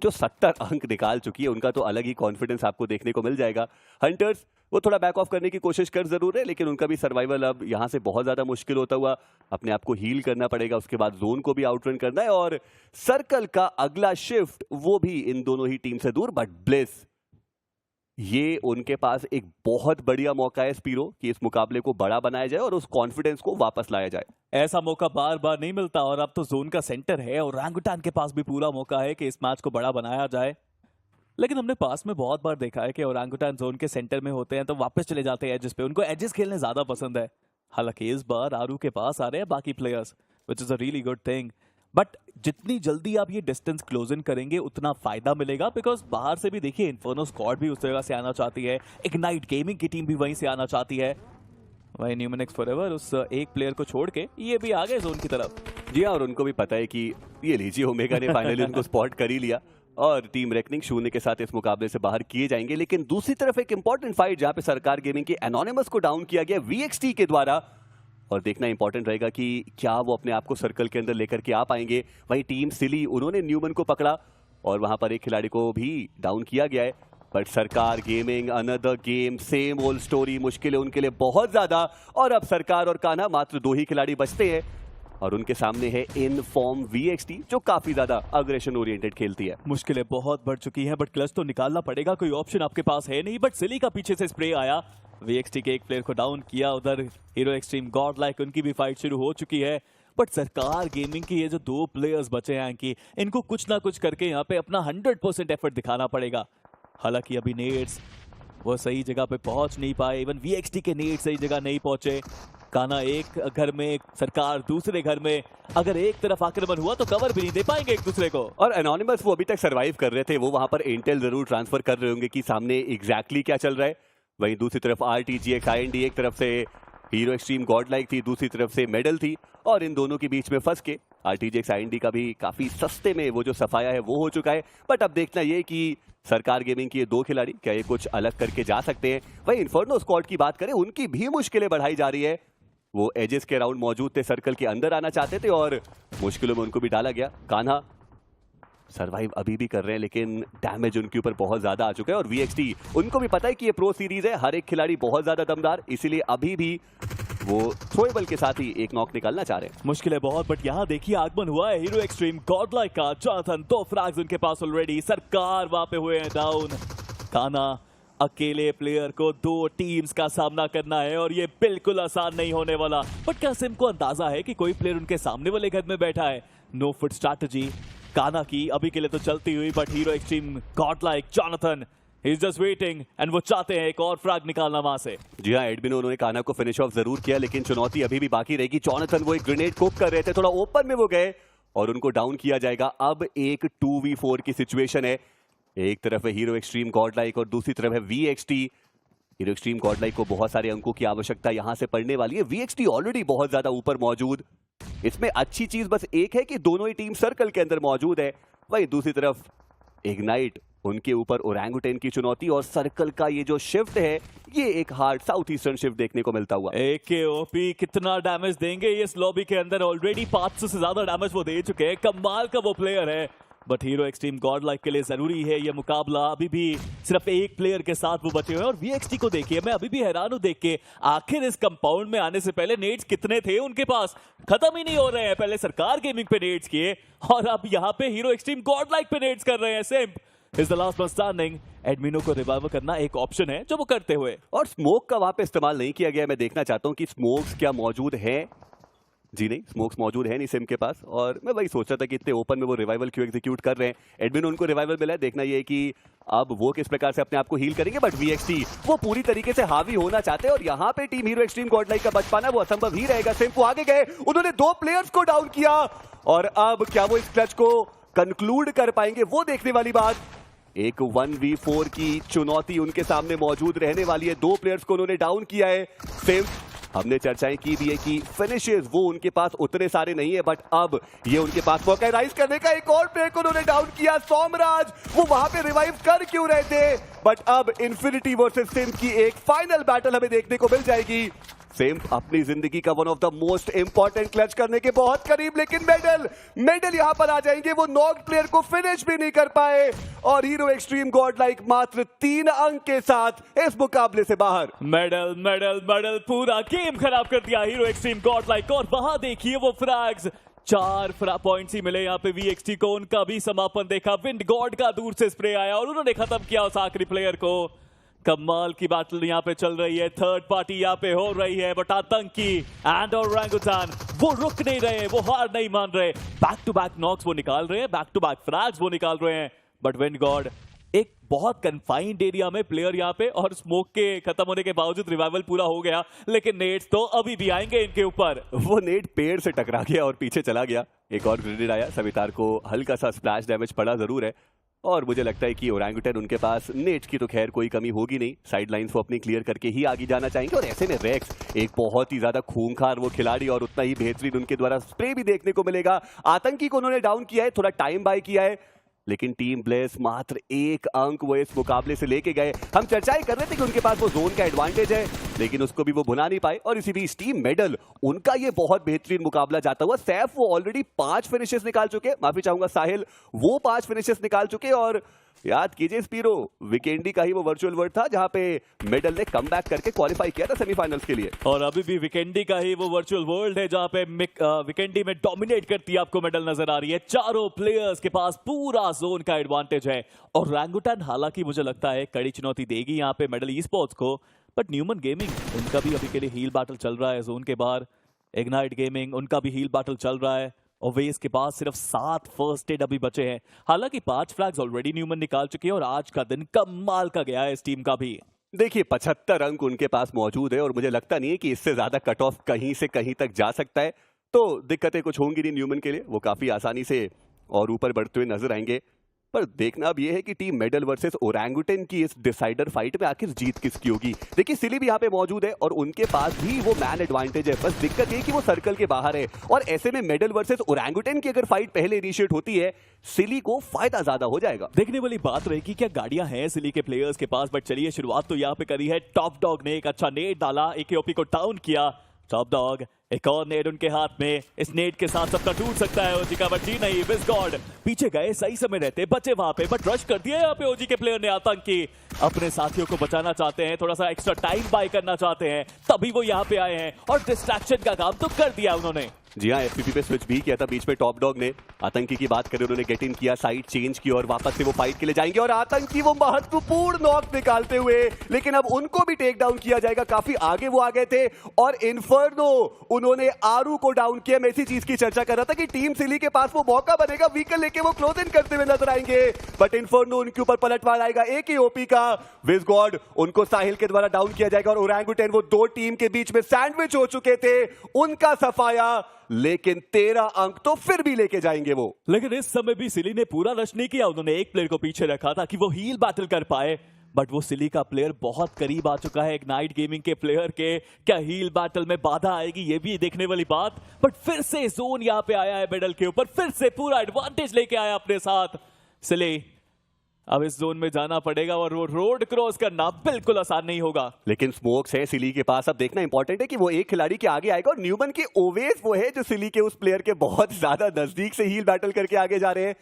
जो 70 अंक निकाल चुकी है। उनका तो अलग ही कॉन्फिडेंस आपको देखने को मिल जाएगा। हंटर्स वो थोड़ा बैक ऑफ करने की कोशिश कर जरूर है, लेकिन उनका भी सर्वाइवल अब यहां से बहुत ज्यादा मुश्किल होता हुआ अपने आप को हील करना पड़ेगा। उसके बाद जोन को भी आउटरन करना है और सर्कल का अगला शिफ्ट वो भी इन दोनों ही टीम से दूर। बट ब्लिस, ये उनके पास एक बहुत बढ़िया मौका है स्पीरो कि इस मुकाबले को बड़ा बनाया जाए और उस कॉन्फिडेंस को वापस लाया जाए। ऐसा मौका बार बार नहीं मिलता और अब तो जोन का सेंटर है और ओरंगुटान के पास भी पूरा मौका है कि इस मैच को बड़ा बनाया जाए। लेकिन हमने पास में बहुत बार देखा है कि ओरंगुटान जोन के सेंटर में होते हैं तो वापस चले जाते हैं एजेस पे, उनको एजेस खेलने ज्यादा पसंद है। हालांकि इस बार आरू के पास आ रहे हैं बाकी players, which is a really good thing. But जितनी जल्दी आप ये डिस्टेंस क्लोज इन करेंगे उतना फायदा मिलेगा, बिकॉज बाहर से भी देखिए इन्फर्नो स्क्वाड भी उस जगह से आना चाहती है, इग्नाइट गेमिंग की टीम भी वहीं से आना चाहती है। वहीं न्यूमन एक्स फॉरएवर उस एक प्लेयर को छोड़ के ये भी आ गए जोन की तरफ। जी हाँ, और उनको भी पता है कि ये लीजिए ओमेगा ने फाइनली उनको स्पॉट कर ही लिया और टीम रेकनिंग 0 के साथ इस मुकाबले से बाहर किए जाएंगे। लेकिन दूसरी तरफ एक इंपॉर्टेंट फाइट जहां पे सरकार गेमिंग के एनोनिमस को डाउन किया गया VXT के द्वारा, और देखना इंपॉर्टेंट रहेगा कि क्या वो अपने आप को सर्कल के अंदर लेकर के आ पाएंगे। वहीं टीम सिली उन्होंने न्यूमन को पकड़ा और वहां पर एक खिलाड़ी को भी डाउन किया गया है। बट सरकार gaming another game, same old story, मुश्किल है उनके लिए बहुत ज्यादा। और अब सरकार और कान्हा मात्र 2 ही खिलाड़ी बचते हैं और उनके सामने है इन फॉर्म VXT जो काफी ज्यादा अग्रेशन ओरिएंटेड खेलती है। मुश्किलें बहुत बढ़ चुकी हैं, बट क्लच तो निकालना पड़ेगा, कोई ऑप्शन आपके पास है नहीं। बट सिली का पीछे से स्प्रे आया, VXT के एक प्लेयर को डाउन किया। उधर हीरो एक्सट्रीम गॉड लाइक उनकी भी फाइट शुरू हो चुकी है। बट सरकार गेमिंग की ये जो 2 प्लेयर्स बचे हैं कि इनको कुछ ना कुछ करके यहाँ पे अपना 100% एफर्ट दिखाना पड़ेगा। हालांकि अभी नेट्स वो सही जगह पे पहुंच नहीं पाए, इवन VXT के नेट सही जगह नहीं पहुंचे। कान्हा एक घर में, सरकार दूसरे घर में, अगर एक तरफ आक्रमण हुआ तो कवर भी नहीं दे पाएंगे एक दूसरे को। और एनोनिमस वो अभी तक सरवाइव कर रहे थे, वो वहां पर इंटेल जरूर ट्रांसफर कर रहे होंगे कि सामने एग्जैक्टली क्या चल रहा है। वहीं दूसरी तरफ RTGX IND, एक तरफ से हीरो एक्सट्रीम गॉड लाइक थी, दूसरी तरफ से मेडल थी और इन दोनों के बीच में फंस के RTGX IND का भी काफी सस्ते में वो जो सफाया है वो हो चुका है। बट अब देखना ये कि सरकार गेमिंग के ये 2 खिलाड़ी क्या ये कुछ अलग करके जा सकते हैं। वहीं इन्फर्नो स्क्वाड की बात करें, उनकी भी मुश्किलें बढ़ाई जा रही है। वो एजेस के राउंड मौजूद थे, सर्कल के अंदर आना चाहते थे और मुश्किलों में उनको भी डाला गया। कान्हा सरवाइव अभी भी कर रहे हैं लेकिन डैमेज उनके ऊपर बहुत ज्यादा आ चुका है और VXT उनको भी पता है कि ये प्रो सीरीज है, हर एक खिलाड़ी बहुत ज्यादा दमदार, इसीलिए अभी भी वो थ्रोएबल के साथ ही एक नॉक निकालना चाह रहे हैं। मुश्किल है बहुत, बट यहाँ देखिए आगमन हुआ है हीरो एक्सट्रीम गॉडलाइक का। जोनाथन 2 फ्रैग्स उनके पास ऑलरेडी, सरकार वहां पे हुए हैं डाउन। कान्हा अकेले प्लेयर को 2 टीम्स का सामना करना है और ये बिल्कुल आसान नहीं होने वाला। बट क्या सिम को अंदाजा है कि कोई प्लेयर उनके सामने वाले घर में बैठा है? नो फुट स्ट्रैटेजी कान्हा की अभी के लिए तो चलती हुई, but hero extreme Godlike Jonathan he is just waiting and वो चाहते हैं एक और फ्रैग निकालना वहां से। जी हाँ, एडमिन उन्होंने कान्हा को फिनिश ऑफ जरूर किया लेकिन चुनौती अभी भी बाकी रहेगी। जोनाथन वो एक ग्रेनेड कुक कर रहे थे, थोड़ा ओपन में वो गए और उनको डाउन किया जाएगा। अब एक 2v4 की सिचुएशन है, एक तरफ है हीरो एक्सट्रीम गॉडलाइक और दूसरी तरफ है VXT। हीरो एक्सट्रीम गॉडलाइक को बहुत सारे अंकों की आवश्यकता यहां से पड़ने वाली है। VXT ऑलरेडी बहुत ज्यादा ऊपर मौजूद, इसमें अच्छी चीज बस एक है कि दोनों ही टीम सर्कल के अंदर मौजूद है। वहीं दूसरी तरफ इग्नाइट, उनके ऊपर ओरंगुटेन की चुनौती और सर्कल का ये जो शिफ्ट है, ये एक हार्ड साउथ ईस्टर्न शिफ्ट देखने को मिलता हुआ। AKOP कितना डैमेज देंगे इस लॉबी के अंदर? ऑलरेडी 500 से ज्यादा डैमेज वो दे चुके हैं, कमाल का वो प्लेयर है। बट हीरो एक्सट्रीम गॉडलाइक के लिए जरूरी है ये मुकाबला। अभी भी सिर्फ एक प्लेयर के साथ वो बचे हुए हैं और VXT को देखिए, मैं अभी भी हैरान हूं देख के, आखिर इस कंपाउंड में आने से पहले नेट्स कितने थे उनके पास, खत्म ही नहीं हो रहे हैं। पहले सरकार गेमिंग पे नेट्स किए और अब यहाँ पे हीरो एक्सट्रीम गॉडलाइक पे नेट्स कर रहे हैं। Simp is the last one standing. एडमिनो को रिवाइव करना एक ऑप्शन है जो वो करते हुए, और स्मोक का वहां पे इस्तेमाल नहीं किया गया। मैं देखना चाहता हूं कि स्मोक्स क्या मौजूद है। जी नहीं, स्मोक्स मौजूद है नहीं सिम के पास, और मैं वही सोच रहा था कि इतने ओपन में वो रिवाइवल क्यों एग्जीक्यूट कर रहे हैं। एडमिन उनको रिवाइवल मिला है, देखना ये है कि अब वो किस प्रकार से अपने आप को हील करेंगे। बट VXT वो पूरी तरीके से हावी होना चाहते हैं और यहाँ पे टीम हीरो एक्सट्रीम गॉडलाइक का बच पाना वो असंभव ही रहेगा। सिम को आगे गए, उन्होंने 2 प्लेयर्स को डाउन किया और अब क्या वो इस क्लच को कंक्लूड कर पाएंगे, वो देखने वाली बात। एक 1v4 की चुनौती उनके सामने मौजूद रहने वाली है। 2 प्लेयर्स को उन्होंने डाउन किया है। सिम, हमने चर्चाएं की भी है कि फिनिशेस वो उनके पास उतने सारे नहीं है, बट अब ये उनके पास मौका है राइज करने का। एक और प्लेयर को उन्होंने डाउन किया, सोमराज, वो वहां पे रिवाइव कर क्यों रहे थे, बट अब इन्फिनिटी वर्सेस सिम की एक फाइनल बैटल हमें देखने को मिल जाएगी। सिम अपनी जिंदगी का one of the most important clutch करने के बहुत करीब, लेकिन मेडल यहां पर आ जाएंगे। वो नॉक प्लेयर को फिनिश भी नहीं कर पाए और हीरो एक्सट्रीम गॉडलाइक मात्र 3 अंक के साथ इस मुकाबले से बाहर। मेडल मेडल मेडल, पूरा गेम खराब कर दिया हीरो एक्सट्रीम गॉडलाइक। और वहां देखिए वो फ्रैग्स, 4 पॉइंट्स ही मिले यहाँ पे VXT को। उनका भी समापन देखा, विंड गॉड का दूर से स्प्रे आया और उन्होंने खत्म किया उस आखिरी प्लेयर को। कमाल की बैटल यहाँ पे चल रही है, थर्ड पार्टी यहाँ पे हो रही है, बट आतंकी एंड ओरंगुटान वो रुक नहीं रहे, वो हार नहीं मान रहे। बैक टू बैक नॉक्स वो निकाल रहे हैं, बैक टू बैक फ्रैग्स वो निकाल रहे हैं, बट विंड गॉड एक बहुत कन्फाइंड एरिया में प्लेयर यहाँ पे, और स्मोक के खत्म होने के बावजूद रिवाइवल पूरा हो गया, लेकिन नेट्स तो अभी भी आएंगे इनके ऊपर। वो नेट पेड़ से टकरा गया और पीछे चला गया। एक और ग्रेनेड आया, सवितार को हल्का सा स्प्लैश डैमेज पड़ा जरूर है, और मुझे लगता है कि ओरंगुटन उनके पास नेट की तो खैर कोई कमी होगी नहीं। साइड लाइन्स वो अपनी क्लियर करके ही आगे जाना चाहेंगे, और ऐसे में रेक्स एक बहुत ही ज्यादा खूंखार वो खिलाड़ी और उतना ही बेहतरीन उनके द्वारा स्प्रे भी देखने को मिलेगा। आतंकी को उन्होंने डाउन किया है, थोड़ा टाइम बाय किया है, लेकिन टीम ब्लेस मात्र 1 अंक वो इस मुकाबले से लेके गए। हम चर्चाएं कर रहे थे कि उनके पास वो जोन का एडवांटेज है, लेकिन उसको भी वो भुना नहीं पाए। और इसी बीच टीम मेडल, उनका ये बहुत बेहतरीन मुकाबला जाता हुआ। सैफ वो ऑलरेडी 5 फिनिशेस निकाल चुके, माफी चाहूंगा साहिल, वो 5 फिनिशेस निकाल चुके। और याद कीजिए स्पीरो, विकेंडी का ही वो वर्चुअल वर्ड था जहां पे मेडल ने कमबैक करके क्वालिफाई किया था सेमीफाइनल्स के लिए। और अभी भी विकेंडी का ही वो वर्चुअल वर्ल्ड है जहां पे विकेंडी में डोमिनेट करती है, आपको मेडल नजर आ रही है। चारों प्लेयर्स के पास पूरा जोन का एडवांटेज है, और ओरंगुटान हालांकि मुझे लगता है कड़ी चुनौती देगी यहाँ पे मेडल ई स्पोर्ट्स को, बट न्यूमन गेमिंग उनका भी अभी के लिए हील बैटल चल रहा है जोन के बाहर। इग्नाइट गेमिंग उनका भी हील बैटल चल रहा है, और वेस के पास सिर्फ 7 फर्स्ट एड अभी बचे हैं। हालांकि 5 फ्लैग्स ऑलरेडी न्यूमन निकाल चुके हैं, और आज का दिन कमाल का गया है इस टीम का भी। देखिए 75 अंक उनके पास मौजूद है, और मुझे लगता नहीं है कि इससे ज्यादा कट ऑफ कहीं से कहीं तक जा सकता है, तो दिक्कतें कुछ होंगी नहीं न्यूमन के लिए। वो काफी आसानी से और ऊपर बढ़ते हुए नजर आएंगे। पर देखना अब ये है कि टीम मेडल वर्सेस ओरंगुटन की इस डिसाइडर फाइट में आखिर जीत किसकी होगी। देखिए सिली भी यहाँ पे मौजूद है और उनके पास भी वो मैन एडवांटेज है, बस दिक्कत ये कि वो सर्कल के बाहर है। और ऐसे में मेडल वर्सेस ओरंगुटन की अगर फाइट पहले इनिशिएट होती है, सिली को फायदा ज्यादा हो जाएगा। देखने वाली बात रहेगी क्या गाड़ियां हैं सिली के प्लेयर्स के पास, बट चलिए शुरुआत तो यहाँ पे करी है टॉप डॉग ने। एक अच्छा नेट डाला, AKOP को डाउन किया। टॉप डॉग एक और नेट उनके हाथ में, इस नेट के साथ सबका टूट सकता है ओजी का, बट जी नहीं, विज गॉड पीछे गए, सही समय रहते बचे वहां पे, बट रश कर दिया यहाँ पे ओजी के प्लेयर ने। आतंकी अपने साथियों को बचाना चाहते हैं, थोड़ा सा एक्स्ट्रा टाइम बाय करना चाहते हैं, तभी वो यहाँ पे आए हैं, और डिस्ट्रैक्शन का काम तो कर दिया उन्होंने। जी हाँ, FPP पे स्विच भी किया था बीच में टॉप डॉग ने। आतंकी की बात करें, उन्होंने गेट इन किया, साइड चेंज की, और वापस से वो फाइट के लिए जाएंगे। और आतंकी वो महत्वपूर्ण नॉक निकालते हुए, लेकिन अब उनको भी टेक डाउन किया जाएगा। काफी आगे वो आ गए थे, और इन्फर्नो उन्होंने आरू को डाउन किया। मैं इसी चीज की चर्चा कर रहा था कि टीम सिली के पास वो मौका बनेगा, व्हीकल लेके वो क्लोज इन करते हुए नजर आएंगे, बट इन्फर्नो उनके ऊपर पलटवार आएगा AKOP का। विज गॉड उनको साहिल के द्वारा डाउन किया जाएगा, और ओरंगुटन वो 2 टीम के बीच में सैंडविच हो चुके थे, उनका सफाया, लेकिन 13 अंक तो फिर भी लेके जाएंगे वो। लेकिन इस समय भी सिली ने पूरा रश नहीं किया, उन्होंने एक प्लेयर को पीछे रखा था कि वो हील बैटल कर पाए, बट वो सिली का प्लेयर बहुत करीब आ चुका है इग्नाइट गेमिंग के प्लेयर के। क्या हील बैटल में बाधा आएगी, ये भी देखने वाली बात। बट फिर से जोन यहाँ पे आया है मेडल के ऊपर, फिर से पूरा एडवांटेज लेके आया अपने साथ सिली। अब इस जोन में जाना पड़ेगा, और वो रोड क्रॉस करना बिल्कुल आसान नहीं होगा। लेकिन स्मोक्स है सिली के पास। अब देखना इंपॉर्टेंट है कि वो एक खिलाड़ी के आगे आएगा, और न्यूमन की ओवेस वो है जो सिली के उस प्लेयर के बहुत ज्यादा नजदीक से हील बैटल करके आगे जा रहे हैं।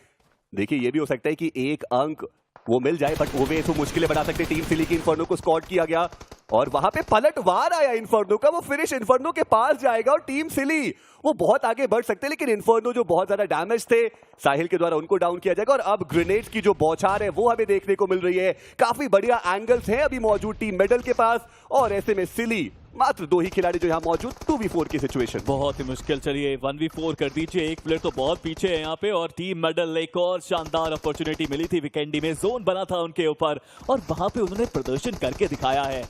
देखिए ये भी हो सकता है कि 1 अंक वो मिल जाए, बट ओवेस वो मुश्किलें बढ़ा सकते। टीम सिली की इन्फर्नो को स्कॉट किया गया, और वहां पे पलटवार आया इन्फर्नो का, वो फिनिश इन्फर्नो के पास जाएगा, और टीम सिली वो बहुत आगे बढ़ सकते हैं, लेकिन इन्फर्नो जो बहुत ज्यादा डैमेज थे, साहिल के द्वारा उनको डाउन किया जाएगा। और अब ग्रेनेड्स की जो बौछार है वो हमें देखने को मिल रही है। काफी बढ़िया एंगल्स हैं अभी मौजूद टीम मेडल के पास, और ऐसे में सिली मात्र 2 ही खिलाड़ी जो यहाँ मौजूद, 2v4 की सिचुएशन। बहुत ही मुश्किल। चलिए 1v4 कर दीजिए, एक प्लेयर तो बहुत पीछे है यहाँ पे, और टीम मेडल एक और शानदार अपॉर्चुनिटी मिली थी वीकेंडी में, जोन बना था उनके ऊपर और वहां पे उन्होंने प्रदर्शन करके दिखाया है।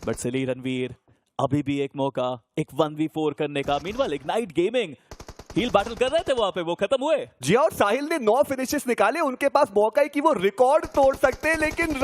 बट सिली रणवीर अभी भी एक मौका, एक 1v4 करने का। Meanwhile ignite gaming heal battle कर रहे थे वहां पे, वो खत्म हुए। जी और साहिल ने 9 फिनिशेस निकाले, उनके पास मौका है कि वो रिकॉर्ड तोड़ सकते हैं, लेकिन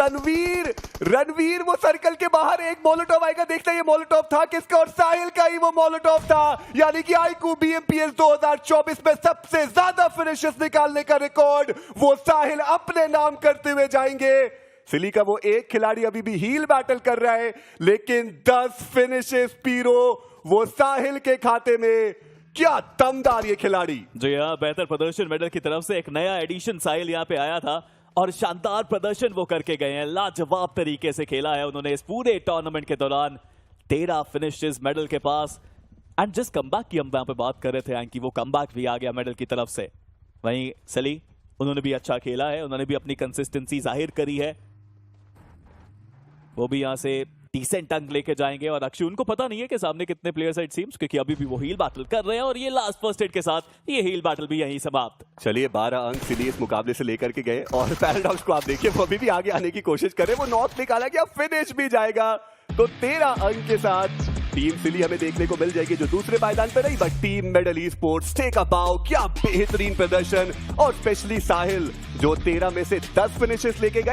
रणवीर वो सर्कल के बाहर एक मोलोटॉव आएगा, देखते हैं ये मोलोटॉव था किसका, और साहिल का ही वो मोलोटॉव था। यानी कि आईक्यू बीएमपीएस 2024 में सबसे ज्यादा फिनिशेस निकालने का रिकॉर्ड वो साहिल अपने नाम करते हुए जाएंगे। सिली का वो एक खिलाड़ी अभी भी हील बैटल कर रहा है, लेकिन 10 फिनिशेस पीरो वो साहिल के खाते में। क्या दमदार ये खिलाड़ी। जो यहाँ बेहतर प्रदर्शन मेडल की तरफ से एक नया एडिशन साहिल यहाँ पे आया था और शानदार प्रदर्शन वो करके गए हैं। लाजवाब तरीके से खेला है उन्होंने इस पूरे टूर्नामेंट के दौरान। 13 फिनिशेस मेडल के पास, एंड जिस कमबैक की हम यहाँ पे बात कर रहे थे कि वो कमबैक भी आ गया मेडल की तरफ से। वहीं सली, उन्होंने भी अच्छा खेला है, उन्होंने भी अपनी कंसिस्टेंसी जाहिर करी है, वो भी यहाँ से डिसेंट अंक लेके जाएंगे। और अक्षय, उनको पता नहीं है कि सामने कितने प्लेयर्स इट सीम्स, क्योंकि अभी भी वो हील बैटल कर रहे हैं और ये लास्ट फर्स्ट एड के साथ ये हील बैटल भी यहीं समाप्त। चलिए 12 अंक सिली इस मुकाबले से लेकर के गए, और पैराडॉक्स को आप देखिए वो अभी भी आगे आने की कोशिश कर रहे हैं, वो नॉक निकाला गया, फिनिश भी जाएगा। तो 13 अंक के साथ टीम सिली हमें देखने को मिल जाएगी जो दूसरे पायदान पर रही, but team medal esports take a bow. क्या बेहतरीन प्रदर्शन, और स्पेशली साहिल जो 13 में से 10 फिनिशेस लेके गए।